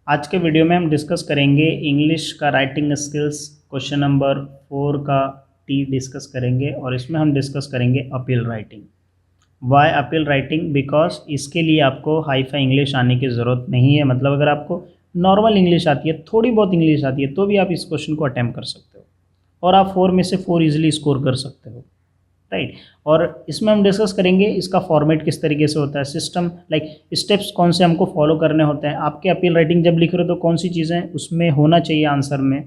आज के वीडियो में हम डिस्कस करेंगे इंग्लिश का राइटिंग स्किल्स क्वेश्चन नंबर 4 का टी डिस्कस करेंगे और इसमें हम डिस्कस करेंगे appeal writing. Why appeal writing? Because इसके लिए आपको हाई फाई इंग्लिश आने की ज़रूरत नहीं है। मतलब अगर आपको नॉर्मल इंग्लिश आती है, थोड़ी बहुत इंग्लिश आती है, तो भी आप इस क्वेश्चन को अटैम्प्ट कर सकते हो और आप 4 में से 4 इजीली स्कोर कर सकते हो, राइट। और इसमें हम डिस्कस करेंगे इसका फॉर्मेट किस तरीके से होता है, सिस्टम लाइक स्टेप्स कौन से हमको फॉलो करने होते हैं। आपके अपील राइटिंग जब लिख रहे हो तो कौन सी चीज़ें उसमें होना चाहिए आंसर में,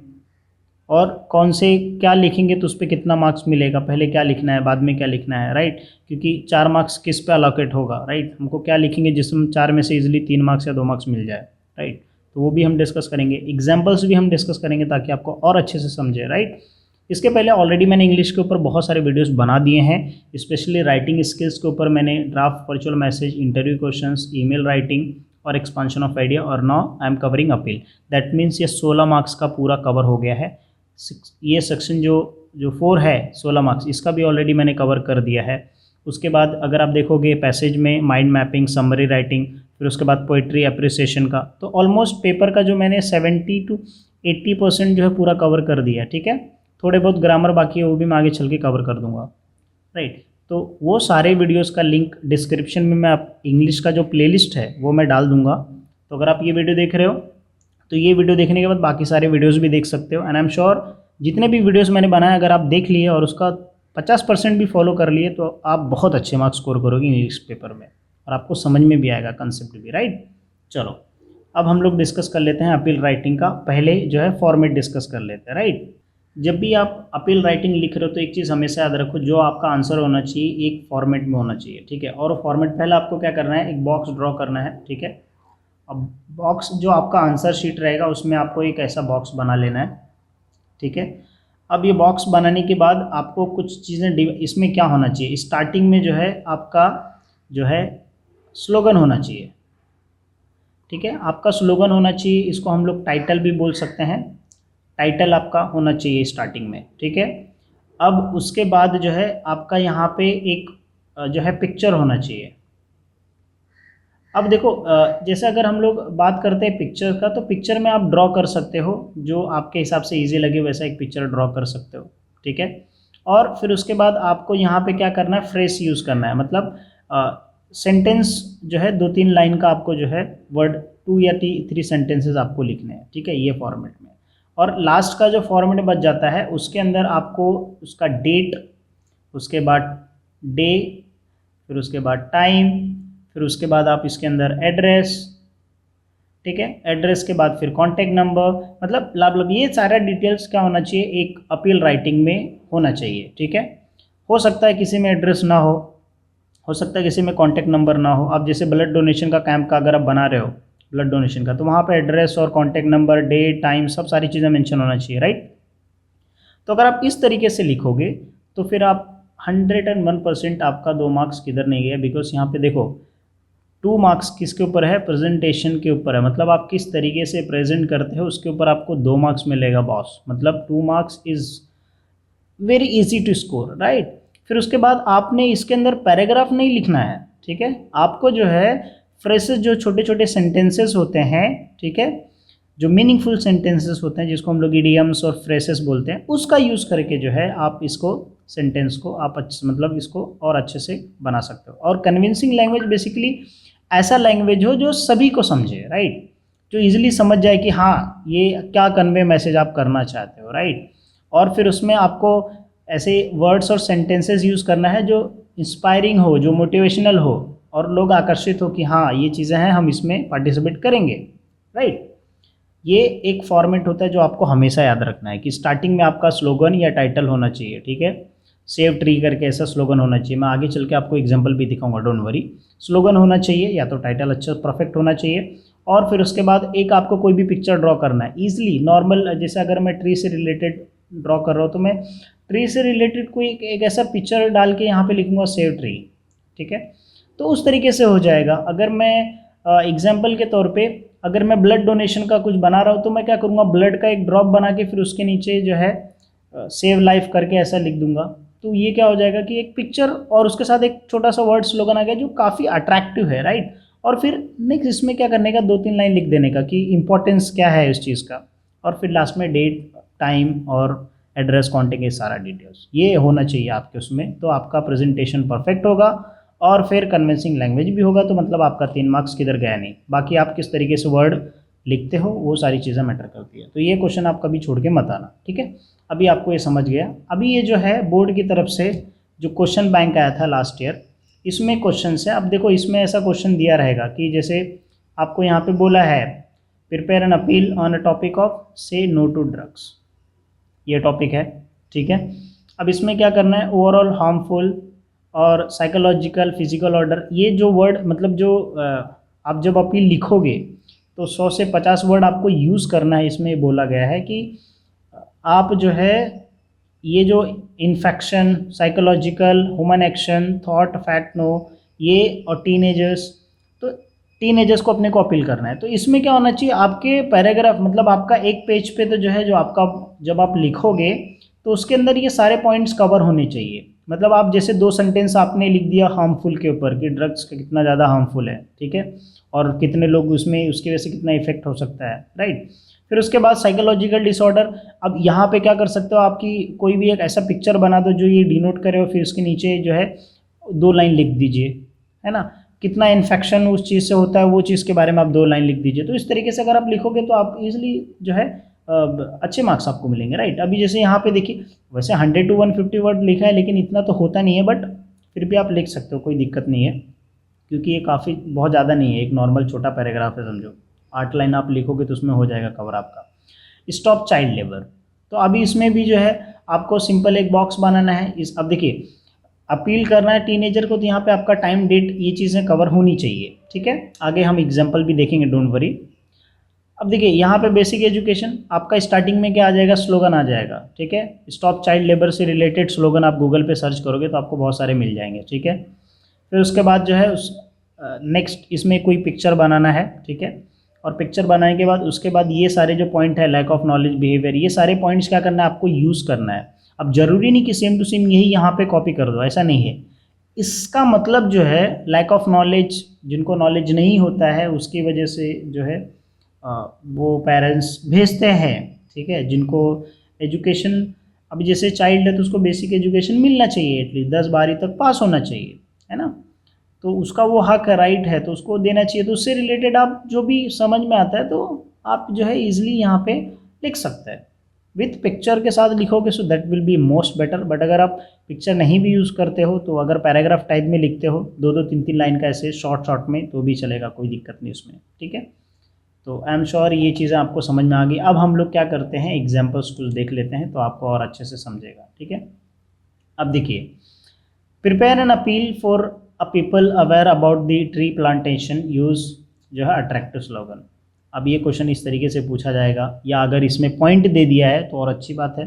और कौन से क्या लिखेंगे तो उस पर कितना मार्क्स मिलेगा, पहले क्या लिखना है बाद में क्या लिखना है, राइट। क्योंकि 4 मार्क्स किस पे अलोकेट होगा, राइट। हमको क्या लिखेंगे जिसमें 4 में से इजीली 3 मार्क्स या 2 मार्क्स मिल जाए, राइट। तो वो भी हम डिस्कस करेंगे, एग्जाम्पल्स भी हम डिस्कस करेंगे ताकि आपको और अच्छे से समझे, राइट। इसके पहले ऑलरेडी मैंने इंग्लिश के ऊपर बहुत सारे वीडियोस बना दिए हैं, स्पेशली राइटिंग स्किल्स के ऊपर मैंने draft, virtual message, interview questions, email writing और एक्सपांशन ऑफ आइडिया, और now I am covering appeal. That means ये 16 मार्क्स का पूरा कवर हो गया है। ये सेक्शन जो 4 है 16 मार्क्स, इसका भी ऑलरेडी मैंने कवर कर दिया है। उसके बाद अगर आप देखोगे पैसेज में माइंड मैपिंग, समरी राइटिंग, फिर उसके बाद पोइट्री अप्रिसिएशन का, तो ऑलमोस्ट पेपर का जो मैंने 70 to 80% जो है पूरा कवर कर दिया है, ठीक है। थोड़े बहुत ग्रामर बाकी है, वो भी मैं आगे चल के कवर कर दूंगा, राइट। तो वो सारे वीडियोस का लिंक डिस्क्रिप्शन में मैं आप इंग्लिश का जो प्लेलिस्ट है वो मैं डाल दूंगा। तो अगर आप ये वीडियो देख रहे हो तो ये वीडियो देखने के बाद बाकी सारे वीडियोस भी देख सकते हो। एंड आई एम श्योर जितने भी वीडियोस मैंने बनाए अगर आप देख लिए और उसका 50% भी फॉलो कर लिए तो आप बहुत अच्छे मार्क्स स्कोर करोगे इंग्लिश पेपर में, और आपको समझ में भी आएगा कंसेप्ट भी, राइट। चलो अब हम लोग डिस्कस कर लेते हैं अपील राइटिंग का। पहले जो है फॉर्मेट डिस्कस कर लेते हैं, राइट। जब भी आप अपील राइटिंग लिख रहे हो तो एक चीज़ हमेशा याद रखो, जो आपका आंसर होना चाहिए एक फॉर्मेट में होना चाहिए, ठीक है। और फॉर्मेट पहले आपको क्या करना है, एक बॉक्स ड्रॉ करना है, ठीक है। अब बॉक्स जो आपका आंसर शीट रहेगा उसमें आपको एक ऐसा बॉक्स बना लेना है, ठीक है। अब ये बॉक्स बनाने के बाद आपको कुछ चीज़ें इसमें क्या होना चाहिए, स्टार्टिंग में जो है आपका जो है स्लोगन होना चाहिए, ठीक है। आपका स्लोगन होना चाहिए, इसको हम लोग टाइटल भी बोल सकते हैं। टाइटल आपका होना चाहिए स्टार्टिंग में, ठीक है। अब उसके बाद जो है आपका यहाँ पे एक जो है पिक्चर होना चाहिए। अब देखो जैसे अगर हम लोग बात करते हैं पिक्चर का, तो पिक्चर में आप ड्रॉ कर सकते हो, जो आपके हिसाब से इजी लगे वैसा एक पिक्चर ड्रॉ कर सकते हो, ठीक है। और फिर उसके बाद आपको यहाँ पे क्या करना है, फ्रेज यूज़ करना है। मतलब सेंटेंस जो है 2-3 लाइन का आपको जो है वर्ड 2 या 3 सेंटेंसेस आपको लिखने हैं, ठीक है, ये फॉर्मेट में। और लास्ट का जो फॉर्मेट बच जाता है उसके अंदर आपको उसका डेट, उसके बाद डे, फिर उसके बाद टाइम, फिर उसके बाद आप इसके अंदर एड्रेस, ठीक है, एड्रेस के बाद फिर कॉन्टैक्ट नंबर, मतलब ये सारा डिटेल्स क्या होना चाहिए, एक अपील राइटिंग में होना चाहिए, ठीक है। हो सकता है किसी में एड्रेस ना हो सकता है किसी में कॉन्टैक्ट नंबर ना हो। आप जैसे ब्लड डोनेशन का कैंप का अगर आप बना रहे हो, ब्लड डोनेशन का, तो वहाँ पर एड्रेस और कॉन्टैक्ट नंबर, डे, टाइम, सब सारी चीज़ें मेंशन होना चाहिए, राइट। तो अगर आप इस तरीके से लिखोगे तो फिर आप 101% आपका 2 मार्क्स किधर नहीं गया। बिकॉज यहाँ पे देखो 2 मार्क्स किसके ऊपर है, प्रेजेंटेशन के ऊपर है। मतलब आप किस तरीके से प्रेजेंट करते हो उसके ऊपर आपको 2 मार्क्स मिलेगा बॉस। मतलब 2 marks is very easy to score, right. फिर उसके बाद आपने इसके अंदर पैराग्राफ नहीं लिखना है, ठीक है। आपको जो है फ्रेसेस, जो छोटे छोटे सेंटेंसेस होते हैं, ठीक है, जो मीनिंगफुल सेंटेंसेस होते हैं जिसको हम लोग इडियम्स और फ्रेसेस बोलते हैं, उसका यूज़ करके जो है आप इसको सेंटेंस को आप मतलब इसको और अच्छे से बना सकते हो। और कन्विंसिंग लैंग्वेज बेसिकली ऐसा लैंग्वेज हो जो सभी को समझे, राइट, जो इजीली समझ जाए कि हाँ ये क्या कन्वे मैसेज आप करना चाहते हो, राइट। और फिर उसमें आपको ऐसे वर्ड्स और सेंटेंसेस यूज़ करना है जो इंस्पायरिंग हो, जो मोटिवेशनल हो, और लोग आकर्षित हो कि हाँ ये चीज़ें हैं, हम इसमें पार्टिसिपेट करेंगे, राइट। ये एक फॉर्मेट होता है जो आपको हमेशा याद रखना है कि स्टार्टिंग में आपका स्लोगन या टाइटल होना चाहिए, ठीक है। सेव ट्री करके ऐसा स्लोगन होना चाहिए। मैं आगे चल के आपको एग्जांपल भी दिखाऊंगा, डोंट वरी। स्लोगन होना चाहिए या तो टाइटल अच्छा परफेक्ट होना चाहिए। और फिर उसके बाद एक आपको कोई भी पिक्चर ड्रॉ करना है ईजिली नॉर्मल। जैसे अगर मैं ट्री से रिलेटेड ड्रॉ कर रहा हूँ तो मैं ट्री से रिलेटेड कोई एक ऐसा पिक्चर डाल के यहाँ पे लिखूँगा सेव ट्री, ठीक है। तो उस तरीके से हो जाएगा। अगर मैं एग्जाम्पल के तौर पे अगर मैं ब्लड डोनेशन का कुछ बना रहा हूँ तो मैं क्या करूँगा, ब्लड का एक ड्रॉप बना के फिर उसके नीचे जो है सेव लाइफ करके ऐसा लिख दूंगा। तो ये क्या हो जाएगा कि एक पिक्चर और उसके साथ एक छोटा सा वर्ड स्लोगन आ गया जो काफ़ी अट्रैक्टिव है, राइट। और फिर नेक्स्ट इसमें क्या करने का, 2-3 लाइन लिख देने का कि इंपॉर्टेंस क्या है इस चीज़ का, और फिर लास्ट में डेट, टाइम और एड्रेस, कॉन्टेक्ट, ये सारा डिटेल्स ये होना चाहिए आपके उसमें, तो आपका प्रेजेंटेशन परफेक्ट होगा और फिर कन्विंसिंग लैंग्वेज भी होगा, तो मतलब आपका 3 मार्क्स किधर गया नहीं। बाकी आप किस तरीके से वर्ड लिखते हो वो सारी चीज़ें मैटर करती है, तो ये क्वेश्चन आप कभी छोड़ के मत आना, ठीक है। अभी आपको ये समझ गया। अभी ये जो है बोर्ड की तरफ से जो क्वेश्चन बैंक आया था लास्ट ईयर, इसमें क्वेश्चन है। अब देखो इसमें ऐसा क्वेश्चन दिया रहेगा कि जैसे आपको यहाँ पे बोला है prepare an appeal on a topic of से नो टू ड्रग्स, ये टॉपिक है, ठीक है। अब इसमें क्या करना है, ओवरऑल हार्मफुल और साइकोलॉजिकल फिजिकल ऑर्डर, ये जो वर्ड मतलब जो आप जब अपील लिखोगे तो 100 से 50 वर्ड आपको यूज़ करना है। इसमें बोला गया है कि आप जो है ये जो infection, psychological, human action, thought, fact, no, ये और टीनेजर्स, तो टीनेजर्स को अपने को अपील करना है। तो इसमें क्या होना चाहिए, आपके पैराग्राफ मतलब आपका एक पेज पे तो जो है जो आपका जब आप लिखोगे तो उसके अंदर ये सारे पॉइंट्स कवर होने चाहिए। मतलब आप जैसे 2 सेंटेंस आपने लिख दिया हार्मफुल के ऊपर कि ड्रग्स का कितना ज़्यादा हार्मफुल है, ठीक है, और कितने लोग उसमें उसकी वजह से कितना इफेक्ट हो सकता है, राइट। फिर उसके बाद साइकोलॉजिकल डिसऑर्डर, अब यहाँ पे क्या कर सकते हो, आपकी कोई भी एक ऐसा पिक्चर बना दो जो ये डिनोट करे, और फिर उसके नीचे जो है 2 लाइन लिख दीजिए, है ना, कितना इन्फेक्शन उस चीज़ से होता है वो चीज़ के बारे में आप 2 लाइन लिख दीजिए। तो इस तरीके से अगर आप लिखोगे तो आप इजीली जो है अच्छे मार्क्स आपको मिलेंगे, राइट। अभी जैसे यहाँ पे देखिए वैसे 100 to 150 वर्ड लिखा है, लेकिन इतना तो होता नहीं है, बट फिर भी आप लिख सकते हो, कोई दिक्कत नहीं है, क्योंकि ये काफ़ी बहुत ज़्यादा नहीं है, एक नॉर्मल छोटा पैराग्राफ है, समझो 8 लाइन आप लिखोगे तो उसमें हो जाएगा कवर आपका। स्टॉप चाइल्ड लेबर, तो अभी इसमें भी जो है आपको सिंपल एक बॉक्स बनाना है। इस अब देखिए अपील करना है टीनेजर को, तो यहाँ पे आपका टाइम, डेट, ये चीज़ें कवर होनी चाहिए, ठीक है। आगे हम एग्जांपल भी देखेंगे, डोंट वरी। अब देखिए यहाँ पे बेसिक एजुकेशन आपका स्टार्टिंग में क्या आ जाएगा, स्लोगन आ जाएगा, ठीक है। स्टॉप चाइल्ड लेबर से रिलेटेड स्लोगन आप गूगल पे सर्च करोगे तो आपको बहुत सारे मिल जाएंगे, ठीक है। फिर उसके बाद जो है उस नेक्स्ट इसमें कोई पिक्चर बनाना है, ठीक है, और पिक्चर बनाने के बाद उसके बाद ये सारे जो पॉइंट है, लैक ऑफ नॉलेज, बिहेवियर, ये सारे पॉइंट्स क्या करना है आपको यूज़ करना है। अब जरूरी नहीं कि सेम टू सेम यही यहाँ पे कॉपी कर दो, ऐसा नहीं है। इसका मतलब जो है लैक ऑफ नॉलेज, जिनको नॉलेज नहीं होता है उसकी वजह से जो है वो पेरेंट्स भेजते हैं, ठीक है, जिनको एजुकेशन, अब जैसे चाइल्ड है तो उसको बेसिक एजुकेशन मिलना चाहिए, एटलीस्ट 10-12 तक पास होना चाहिए, है ना, तो उसका वो हक है, राइट है, तो उसको देना चाहिए। तो उससे रिलेटेड आप जो भी समझ में आता है तो आप जो है ईजिली यहाँ पे लिख सकते हैं। विथ पिक्चर के साथ लिखोगे so that will be most better, but अगर आप पिक्चर नहीं भी यूज़ करते हो तो अगर पैराग्राफ टाइप में लिखते हो 2-2, 3-3 लाइन का ऐसे शॉर्ट में तो भी चलेगा, कोई दिक्कत नहीं उसमें, ठीक है। तो आई एम श्योर ये चीज़ें आपको समझ में आ गई। अब हम लोग क्या करते हैं, एग्जाम्पल्स कुछ देख लेते हैं तो आपको और अच्छे से समझेगा, ठीक है। अब देखिए, prepare an appeal for a people aware about the tree plantation, use जो है अट्रैक्टिव स्लोगन। अब ये क्वेश्चन इस तरीके से पूछा जाएगा, या अगर इसमें पॉइंट दे दिया है तो और अच्छी बात है,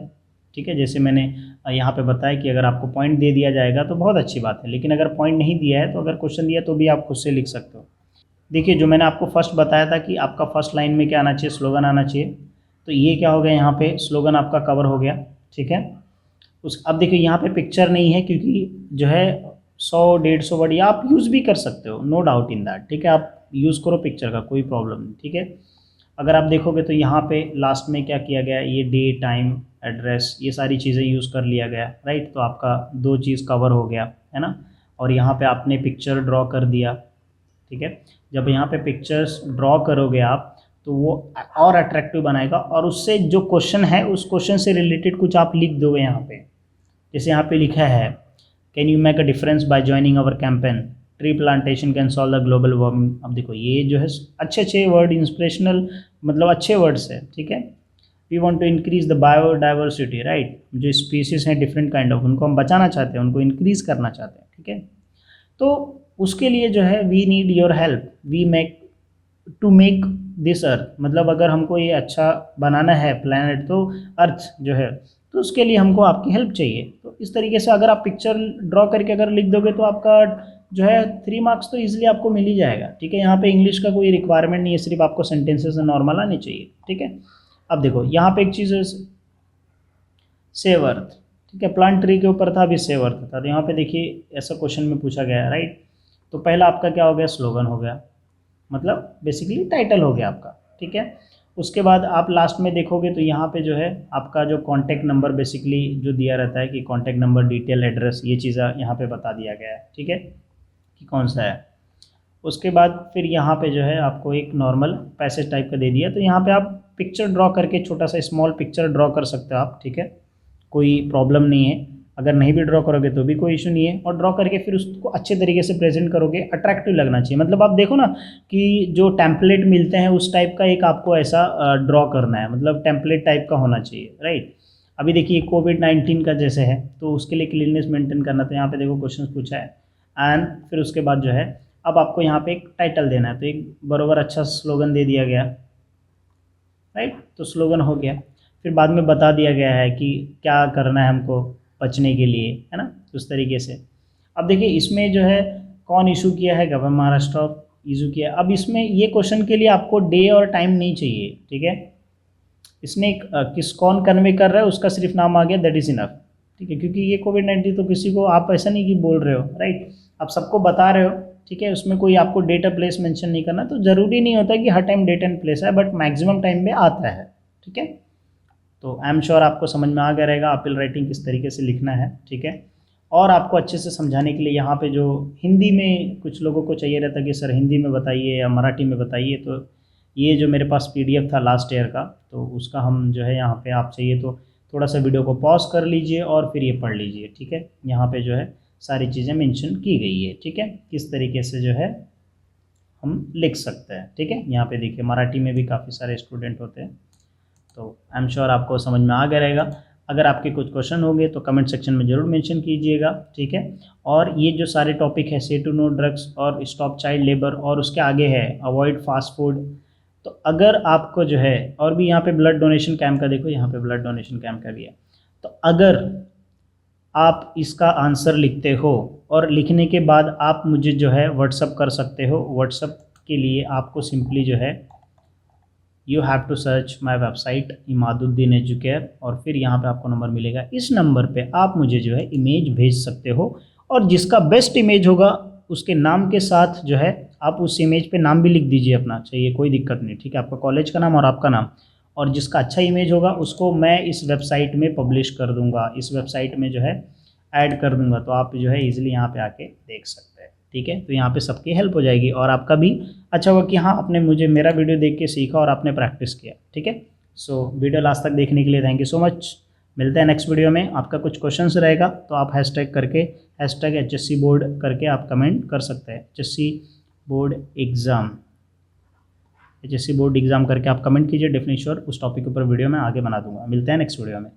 ठीक है। जैसे मैंने यहाँ पे बताया कि अगर आपको पॉइंट दे दिया जाएगा तो बहुत अच्छी बात है, लेकिन अगर पॉइंट नहीं दिया है तो अगर क्वेश्चन दिया तो भी आप खुद से लिख सकते हो। देखिए जो मैंने आपको फर्स्ट बताया था कि आपका फर्स्ट लाइन में क्या आना चाहिए, स्लोगन आना चाहिए, तो ये क्या हो गया, यहाँ पे स्लोगन आपका कवर हो गया, ठीक है। अब देखिए यहाँ पे पिक्चर नहीं है क्योंकि जो है 100-150 वर्ड या आप यूज़ भी कर सकते हो, नो डाउट इन दैट, ठीक है, आप यूज़ करो पिक्चर का, कोई प्रॉब्लम नहीं, ठीक है। अगर आप देखोगे तो यहाँ पे लास्ट में क्या किया गया, ये डे, टाइम, एड्रेस, ये सारी चीज़ें यूज़ कर लिया गया, राइट। तो आपका 2 चीज़ कवर हो गया, है ना। और यहाँ पे आपने पिक्चर ड्रॉ कर दिया, ठीक है। जब यहाँ पे पिक्चर्स ड्रॉ करोगे आप तो वो और अट्रैक्टिव बनाएगा, और उससे जो क्वेश्चन है उस क्वेश्चन से रिलेटेड कुछ आप लिख दोगे यहाँ पे। जैसे यहाँ पे लिखा है, can you make a difference by joining our campaign, tree plantation can solve the global warming. अब देखो ये जो है अच्छे वर्ड, इंस्पिरेशनल, मतलब अच्छे वर्ड्स है, ठीक है। We want to increase the biodiversity, right, जो स्पीसीज हैं डिफरेंट काइंड ऑफ, उनको हम बचाना चाहते हैं, उनको इंक्रीज करना चाहते हैं, ठीक है। तो उसके लिए जो है we need your help, we make to make this earth, मतलब अगर हमको ये अच्छा बनाना है प्लैनेट, तो अर्थ जो है, तो उसके लिए हमको आपकी हेल्प चाहिए। तो इस तरीके से अगर आप पिक्चर ड्रॉ करके अगर लिख दोगे तो आपका जो है 3 मार्क्स तो ईजिली आपको मिल ही जाएगा, ठीक है। यहाँ पे इंग्लिश का कोई रिक्वायरमेंट नहीं है, सिर्फ आपको सेंटेंसेस नॉर्मल आने चाहिए, ठीक है। अब देखो यहाँ पे एक चीज़ है, सेव अर्थ, ठीक है, प्लांट ट्री के ऊपर था, अभी सेव अर्थ था। तो यहाँ पे देखिए ऐसा क्वेश्चन में पूछा गया है, राइट। तो पहला आपका क्या हो गया, स्लोगन हो गया, मतलब बेसिकली टाइटल हो गया आपका, ठीक है। उसके बाद आप लास्ट में देखोगे तो यहाँ पे जो है आपका जो कॉन्टैक्ट नंबर बेसिकली जो दिया रहता है कि कॉन्टैक्ट नंबर, डिटेल, एड्रेस, ये चीज़ें यहाँ पे बता दिया गया है, ठीक है, कि कौन सा है। उसके बाद फिर यहाँ पे जो है आपको एक नॉर्मल पैसेज टाइप का दे दिया, तो यहाँ पे आप पिक्चर ड्रॉ करके छोटा सा स्मॉल पिक्चर ड्रॉ कर सकते हो आप, ठीक है, कोई प्रॉब्लम नहीं है। अगर नहीं भी ड्रॉ करोगे तो भी कोई इशू नहीं है, और ड्रॉ करके फिर उसको अच्छे तरीके से प्रेजेंट करोगे, अट्रैक्टिव लगना चाहिए। मतलब आप देखो ना कि जो टेम्पलेट मिलते हैं उस टाइप का एक आपको ऐसा ड्रॉ करना है, मतलब टेम्पलेट टाइप का होना चाहिए, राइट। अभी देखिए कोविड-19 का जैसे है तो उसके लिए क्लीननेस मेंटेन करना, तो यहाँ पे देखो क्वेश्चन पूछा है। एंड फिर उसके बाद जो है अब आपको यहाँ पे एक टाइटल देना है, तो एक बराबर अच्छा स्लोगन दे दिया गया, राइट, तो स्लोगन हो गया। फिर बाद में बता दिया गया है कि क्या करना है हमको बचने के लिए, है ना, उस तरीके से। अब देखिए इसमें जो है कौन इशू किया है, गवर्नमेंट महाराष्ट्र इशू किया। अब इसमें ये क्वेश्चन के लिए आपको डे और टाइम नहीं चाहिए, ठीक है, इसने किस कौन कन्वे कर रहा है उसका सिर्फ नाम आ गया, दैट इज़ इनफ, ठीक है, क्योंकि ये कोविड-19 तो किसी को आप ऐसा नहीं कि बोल रहे हो, राइट, आप सबको बता रहे हो, ठीक है, उसमें कोई आपको डेट और प्लेस मेंशन नहीं करना, तो ज़रूरी नहीं होता कि हर टाइम डेट एंड प्लेस है, बट मैक्सिमम टाइम में आता है, ठीक है। तो आई एम श्योर आपको समझ में आ गया रहेगा अपील राइटिंग किस तरीके से लिखना है, ठीक है। और आपको अच्छे से समझाने के लिए यहाँ पे जो हिंदी में कुछ लोगों को चाहिए रहता कि सर हिंदी में बताइए या मराठी में बताइए, तो ये जो मेरे पास पीडीएफ था लास्ट ईयर का, तो उसका हम जो है यहाँ पे आप चाहिए तो थोड़ा सा वीडियो को पॉज कर लीजिए और फिर ये पढ़ लीजिए, ठीक है। यहाँ पे जो है सारी चीज़ें मेंशन की गई है, ठीक है, किस तरीके से जो है हम लिख सकते हैं, ठीक है। यहाँ पे देखिए मराठी में भी काफ़ी सारे स्टूडेंट होते हैं, तो आई एम श्योर आपको समझ में आ गया रहेगा। अगर आपके कुछ क्वेश्चन होंगे तो कमेंट सेक्शन में ज़रूर मेंशन कीजिएगा, ठीक है। और ये जो सारे टॉपिक है, से टू नो ड्रग्स और स्टॉप चाइल्ड लेबर, और उसके आगे है अवॉइड फास्ट फूड, तो अगर आपको जो है, और भी यहाँ पे ब्लड डोनेशन कैंप का देखो, यहाँ पे ब्लड डोनेशन कैंप का भी है, तो अगर आप इसका आंसर लिखते हो और लिखने के बाद आप मुझे जो है व्हाट्सअप कर सकते हो। व्हाट्सअप के लिए आपको सिंपली जो है you have to search my website Imaduddin Educare, और फिर यहाँ पे आपको नंबर मिलेगा, इस नंबर पे आप मुझे जो है इमेज भेज सकते हो, और जिसका बेस्ट इमेज होगा उसके नाम के साथ जो है आप उस इमेज पे नाम भी लिख दीजिए अपना, चाहिए कोई दिक्कत नहीं, ठीक है, आपका कॉलेज का नाम और आपका नाम, और जिसका अच्छा इमेज होगा उसको मैं इस वेबसाइट में पब्लिश कर दूंगा, इस वेबसाइट में जो है ऐड कर दूंगा, तो आप जो है ईजिली यहाँ पे आके देख सकते हैं, ठीक है। तो यहाँ पे सबकी हेल्प हो जाएगी और आपका भी अच्छा होगा कि हाँ आपने मुझे मेरा वीडियो देख के सीखा और आपने प्रैक्टिस किया, ठीक है। सो वीडियो लास्ट तक देखने के लिए थैंक यू सो मच। मिलते हैं नेक्स्ट वीडियो में। आपका कुछ क्वेश्चंस रहेगा तो आप हैशटैग करके HSC बोर्ड करके आप कमेंट कर सकते हैं, HSC बोर्ड एग्ज़ाम करके आप कमेंट कीजिए, डेफिनेटली श्योर उस टॉपिक के ऊपर वीडियो मैं आगे बना दूंगा। मिलते हैं नेक्स्ट वीडियो में।